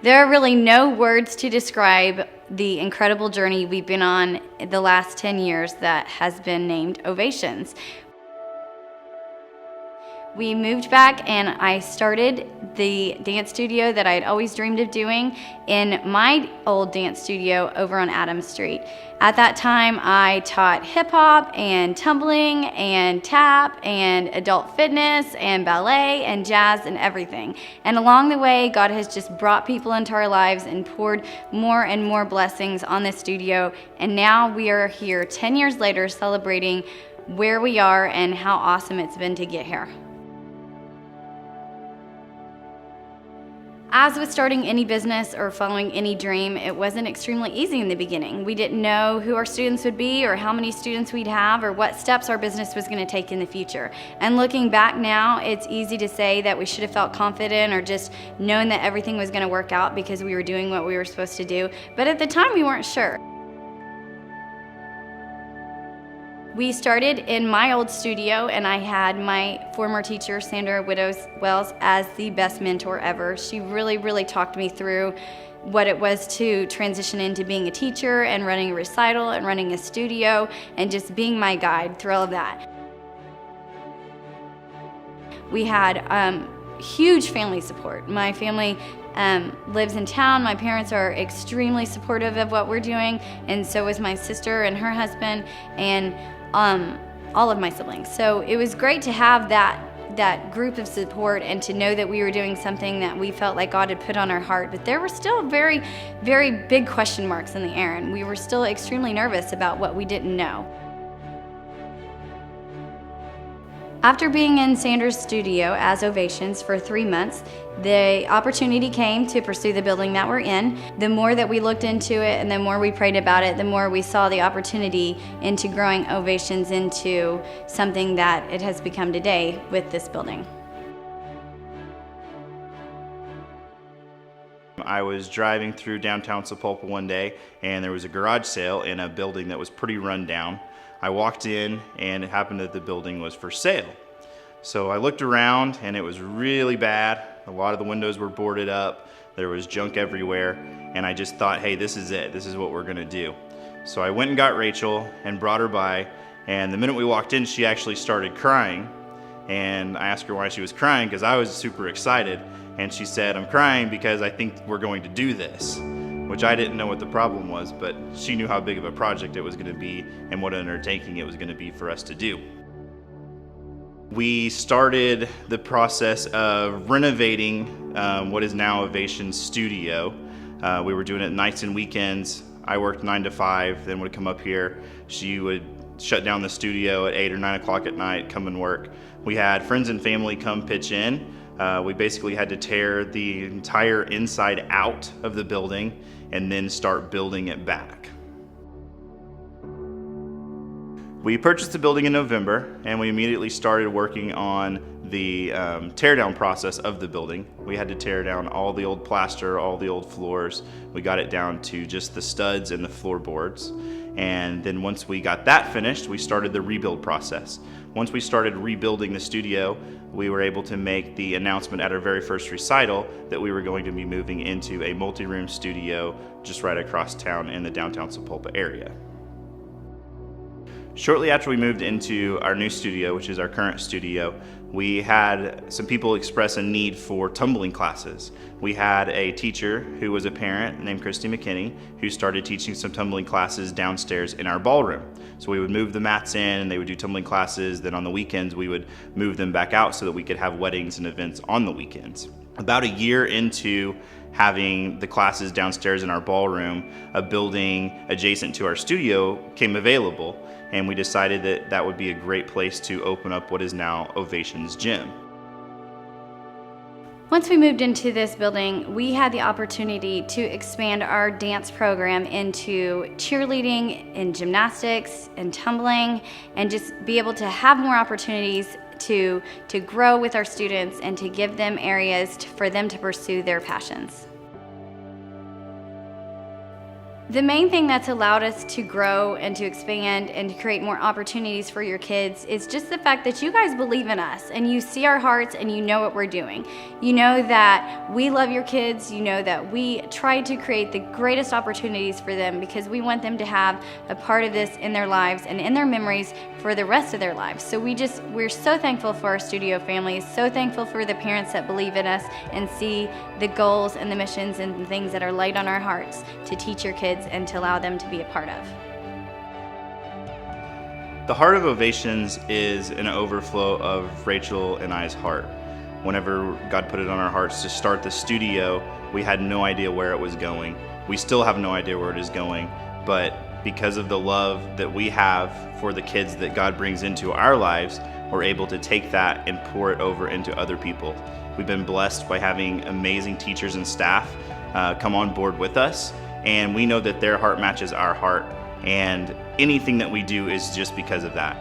There are really no words to describe the incredible journey we've been on the last 10 years that has been named Ovations. We moved back and I started the dance studio that I had always dreamed of doing in my old dance studio over on Adams Street. At that time, I taught hip hop and tumbling and tap and adult fitness and ballet and jazz and everything. And along the way, God has just brought people into our lives and poured more and more blessings on this studio. And now we are here 10 years later celebrating where we are and how awesome it's been to get here. As with starting any business or following any dream, it wasn't extremely easy in the beginning. We didn't know who our students would be or how many students we'd have or what steps our business was going to take in the future. And looking back now, it's easy to say that we should have felt confident or just known that everything was going to work out because we were doing what we were supposed to do. But at the time, we weren't sure. We started in my old studio, and I had my former teacher, Sandra Widows-Wells, as the best mentor ever. She really talked me through what it was to transition into being a teacher and running a recital and running a studio and just being my guide through all of that. We had huge family support. My family lives in town. My parents are extremely supportive of what we're doing, and so is my sister and her husband and all of my siblings. So it was great to have that group of support and to know that we were doing something that we felt like God had put on our heart. But there were still very big question marks in the air, and we were still extremely nervous about what we didn't know. After being in Sandra's studio as Ovations for 3 months, the opportunity came to pursue the building that we're in. The more that we looked into it and the more we prayed about it, the more we saw the opportunity into growing Ovations into something that it has become today with this building. I was driving through downtown Sapulpa one day and there was a garage sale in a building that was pretty run down. I walked in and it happened that the building was for sale. So I looked around and it was really bad. A lot of the windows were boarded up. There was junk everywhere. And I just thought, hey, this is it. This is what we're gonna do. So I went and got Rachel and brought her by. And the minute we walked in, she actually started crying. And I asked her why she was crying because I was super excited. And she said, I'm crying because I think we're going to do this. Which I didn't know what the problem was, but she knew how big of a project it was going to be and what an undertaking it was going to be for us to do. We started the process of renovating what is now Ovations Studio. We were doing it nights and weekends. I worked 9 to 5, then would come up here. She would shut down the studio at 8 or 9 o'clock at night, come and work. We had friends and family come pitch in. We basically had to tear the entire inside out of the building and then start building it back. We purchased the building in November and we immediately started working on the teardown process of the building. We had to tear down all the old plaster, all the old floors. We got it down to just the studs and the floorboards. And then once we got that finished, we started the rebuild process. Once we started rebuilding the studio, we were able to make the announcement at our very first recital that we were going to be moving into a multi-room studio just right across town in the downtown Sapulpa area. Shortly after we moved into our new studio, which is our current studio, we had some people express a need for tumbling classes. We had a teacher who was a parent named Christy McKinney who started teaching some tumbling classes downstairs in our ballroom. So we would move the mats in and they would do tumbling classes. Then on the weekends we would move them back out so that we could have weddings and events on the weekends. About a year into having the classes downstairs in our ballroom, a building adjacent to our studio came available, and we decided that that would be a great place to open up what is now Ovations Gym. Once we moved into this building, we had the opportunity to expand our dance program into cheerleading and gymnastics and tumbling, and just be able to have more opportunities to grow with our students and to give them areas for them to pursue their passions. The main thing that's allowed us to grow and to expand and to create more opportunities for your kids is just the fact that you guys believe in us and you see our hearts and you know what we're doing. You know that we love your kids, you know that we try to create the greatest opportunities for them because we want them to have a part of this in their lives and in their memories for the rest of their lives. So we're so thankful for our studio families, so thankful for the parents that believe in us and see the goals and the missions and the things that are laid on our hearts to teach your kids and to allow them to be a part of. The heart of Ovations is an overflow of Rachel and I's heart. Whenever God put it on our hearts to start the studio, we had no idea where it was going. We still have no idea where it is going, but because of the love that we have for the kids that God brings into our lives, we're able to take that and pour it over into other people. We've been blessed by having amazing teachers and staff come on board with us, and we know that their heart matches our heart, and anything that we do is just because of that.